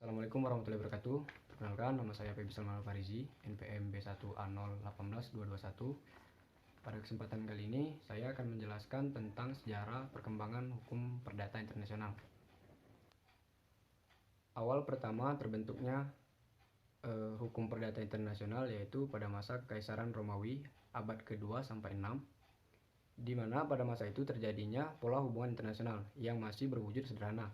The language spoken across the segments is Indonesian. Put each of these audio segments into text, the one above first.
Assalamualaikum warahmatullahi wabarakatuh. Perkenalkan, nama saya Feby Salman Al-Farizi, NPM B1A018221. Pada kesempatan kali ini, saya akan menjelaskan tentang sejarah perkembangan hukum perdata internasional. Awal pertama terbentuknya hukum perdata internasional yaitu pada masa Kekaisaran Romawi abad ke-2 sampai 6, di mana pada masa itu terjadinya pola hubungan internasional yang masih berwujud sederhana,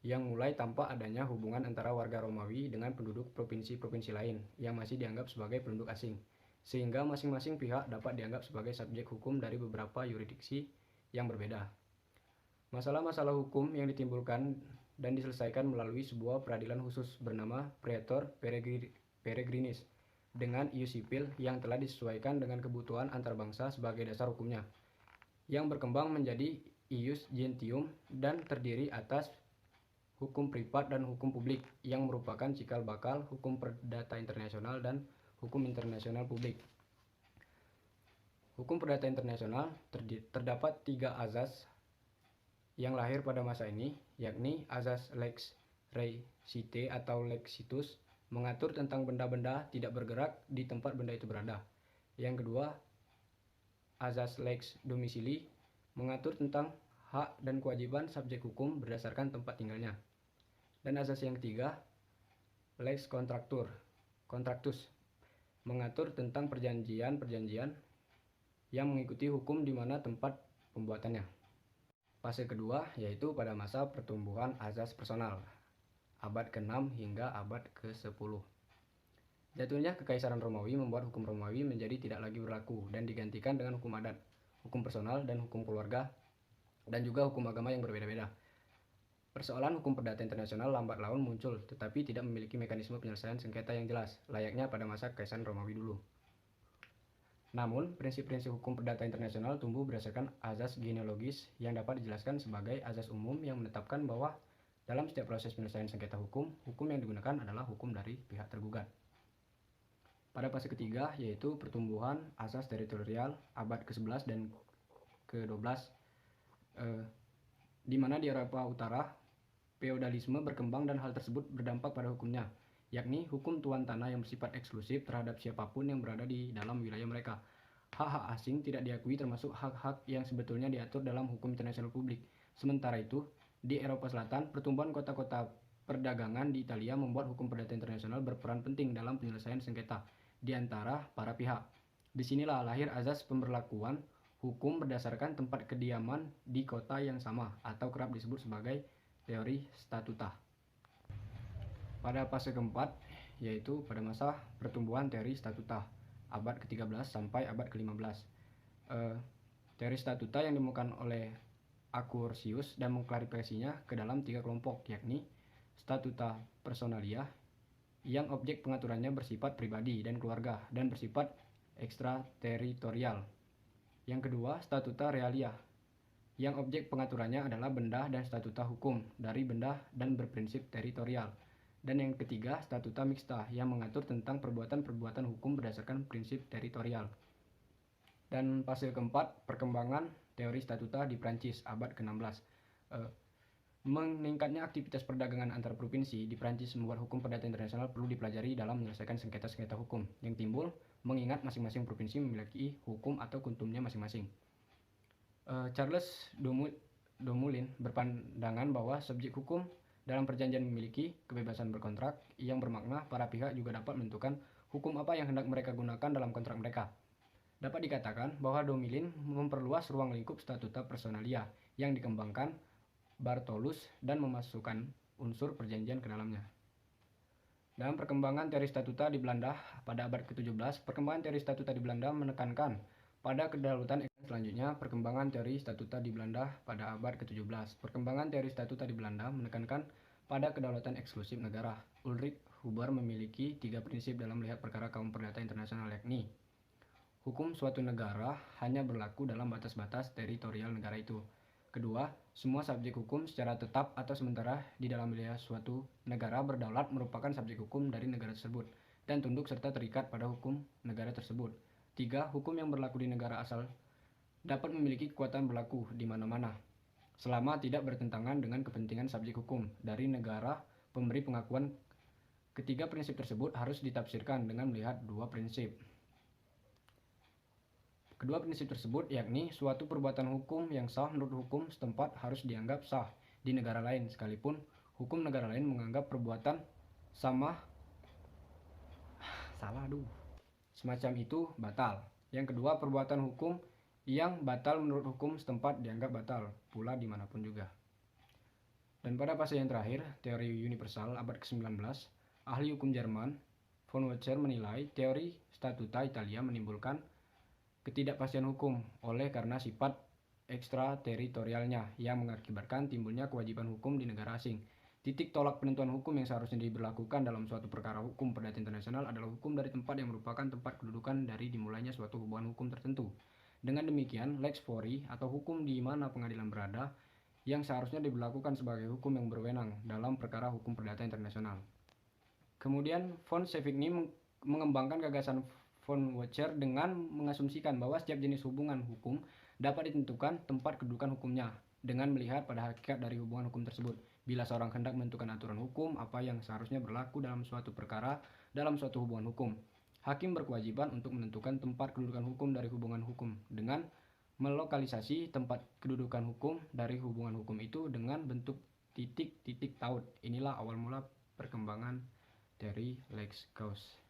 yang mulai tampak adanya hubungan antara warga Romawi dengan penduduk provinsi-provinsi lain yang masih dianggap sebagai penduduk asing, sehingga masing-masing pihak dapat dianggap sebagai subjek hukum dari beberapa yurisdiksi yang berbeda. Masalah-masalah hukum yang ditimbulkan dan diselesaikan melalui sebuah peradilan khusus bernama Praetor Peregrinis dengan ius sipil yang telah disesuaikan dengan kebutuhan antar bangsa sebagai dasar hukumnya, yang berkembang menjadi ius gentium dan terdiri atas hukum privat dan hukum publik yang merupakan cikal bakal hukum perdata internasional dan hukum internasional publik. Hukum perdata internasional terdapat 3 azas yang lahir pada masa ini, yakni azas lex resite atau lexitus, mengatur tentang benda-benda tidak bergerak di tempat benda itu berada. Yang kedua, azas lex domisili, mengatur tentang hak dan kewajiban subjek hukum berdasarkan tempat tinggalnya. Dan azas yang ketiga, lex contractus, mengatur tentang perjanjian-perjanjian yang mengikuti hukum di mana tempat pembuatannya. Fase kedua yaitu pada masa pertumbuhan azas personal, abad ke-6 hingga abad ke-10. Jatuhnya Kekaisaran Romawi membuat hukum Romawi menjadi tidak lagi berlaku dan digantikan dengan hukum adat, hukum personal dan hukum keluarga, dan juga hukum agama yang berbeda-beda. Persoalan hukum perdata internasional lambat laun muncul, tetapi tidak memiliki mekanisme penyelesaian sengketa yang jelas, layaknya pada masa Kekaisaran Romawi dulu. Namun, prinsip-prinsip hukum perdata internasional tumbuh berdasarkan azas genealogis yang dapat dijelaskan sebagai azas umum yang menetapkan bahwa dalam setiap proses penyelesaian sengketa hukum, hukum yang digunakan adalah hukum dari pihak tergugat. Pada fase ketiga, yaitu pertumbuhan asas teritorial abad ke-11 dan ke-12, di mana di Eropa Utara, feodalisme berkembang dan hal tersebut berdampak pada hukumnya, yakni hukum tuan tanah yang bersifat eksklusif terhadap siapapun yang berada di dalam wilayah mereka. Hak-hak asing tidak diakui termasuk hak-hak yang sebetulnya diatur dalam hukum internasional publik. Sementara itu, di Eropa Selatan, pertumbuhan kota-kota perdagangan di Italia membuat hukum perdata internasional berperan penting dalam penyelesaian sengketa di antara para pihak. Disinilah lahir azas pemberlakuan hukum berdasarkan tempat kediaman di kota yang sama atau kerap disebut sebagai teori statuta. Pada fase keempat, yaitu pada masa pertumbuhan teori statuta abad ke-13 sampai abad ke-15. Teori statuta yang ditemukan oleh Accursius dan mengklarifikasinya ke dalam 3 kelompok, yakni statuta personalia yang objek pengaturannya bersifat pribadi dan keluarga dan bersifat ekstrateritorial. Yang kedua, statuta realia yang objek pengaturannya adalah benda dan statuta hukum dari benda dan berprinsip teritorial. Dan yang ketiga, statuta mixta yang mengatur tentang perbuatan-perbuatan hukum berdasarkan prinsip teritorial. Dan fase keempat, perkembangan teori statuta di Prancis abad ke-16. Meningkatnya aktivitas perdagangan antar provinsi di Prancis membuat hukum perdata internasional perlu dipelajari dalam menyelesaikan sengketa-sengketa hukum yang timbul, mengingat masing-masing provinsi memiliki hukum atau kuntumnya masing-masing. Charles Dumoulin berpandangan bahwa subjek hukum dalam perjanjian memiliki kebebasan berkontrak yang bermakna para pihak juga dapat menentukan hukum apa yang hendak mereka gunakan dalam kontrak mereka. Dapat dikatakan bahwa Dumoulin memperluas ruang lingkup statuta personalia yang dikembangkan Bartolus dan memasukkan unsur perjanjian ke dalamnya. Dalam perkembangan teori statuta di Belanda pada abad ke-17, perkembangan teori statuta di Belanda menekankan pada kedaulatan. Selanjutnya, perkembangan teori statuta di Belanda pada abad ke-17. Perkembangan teori statuta di Belanda menekankan pada kedaulatan eksklusif negara. Ulrich Huber memiliki 3 prinsip dalam melihat perkara kaum perdata internasional, yakni hukum suatu negara hanya berlaku dalam batas-batas teritorial negara itu. Kedua, semua subjek hukum secara tetap atau sementara di dalam wilayah suatu negara berdaulat merupakan subjek hukum dari negara tersebut dan tunduk serta terikat pada hukum negara tersebut. 3. Hukum yang berlaku di negara asal dapat memiliki kekuatan berlaku di mana-mana. selama tidak bertentangan dengan kepentingan subjek hukum dari negara pemberi pengakuan. Ketiga prinsip tersebut harus ditafsirkan dengan melihat dua prinsip. Kedua prinsip tersebut yakni suatu perbuatan hukum yang sah menurut hukum setempat harus dianggap sah di negara lain sekalipun hukum negara lain menganggap perbuatan semacam itu batal. Yang kedua, perbuatan hukum yang batal menurut hukum setempat dianggap batal pula dimanapun juga. Dan pada fase yang terakhir, teori universal abad ke-19, ahli hukum Jerman, von Wozer menilai teori statuta Italia menimbulkan ketidakpastian hukum oleh karena sifat ekstrateritorialnya yang mengakibatkan timbulnya kewajiban hukum di negara asing. Titik tolak penentuan hukum yang seharusnya diberlakukan dalam suatu perkara hukum perdata internasional adalah hukum dari tempat yang merupakan tempat kedudukan dari dimulainya suatu hubungan hukum tertentu. Dengan demikian, lex fori atau hukum di mana pengadilan berada yang seharusnya diberlakukan sebagai hukum yang berwenang dalam perkara hukum perdata internasional. Kemudian, von Savigny mengembangkan gagasan von Wozer dengan mengasumsikan bahwa setiap jenis hubungan hukum dapat ditentukan tempat kedudukan hukumnya dengan melihat pada hakikat dari hubungan hukum tersebut. Bila seorang hendak menentukan aturan hukum apa yang seharusnya berlaku dalam suatu perkara dalam suatu hubungan hukum, hakim berkewajiban untuk menentukan tempat kedudukan hukum dari hubungan hukum dengan melokalisasi tempat kedudukan hukum dari hubungan hukum itu dengan bentuk titik-titik taut. Inilah awal mula perkembangan teori lex causa.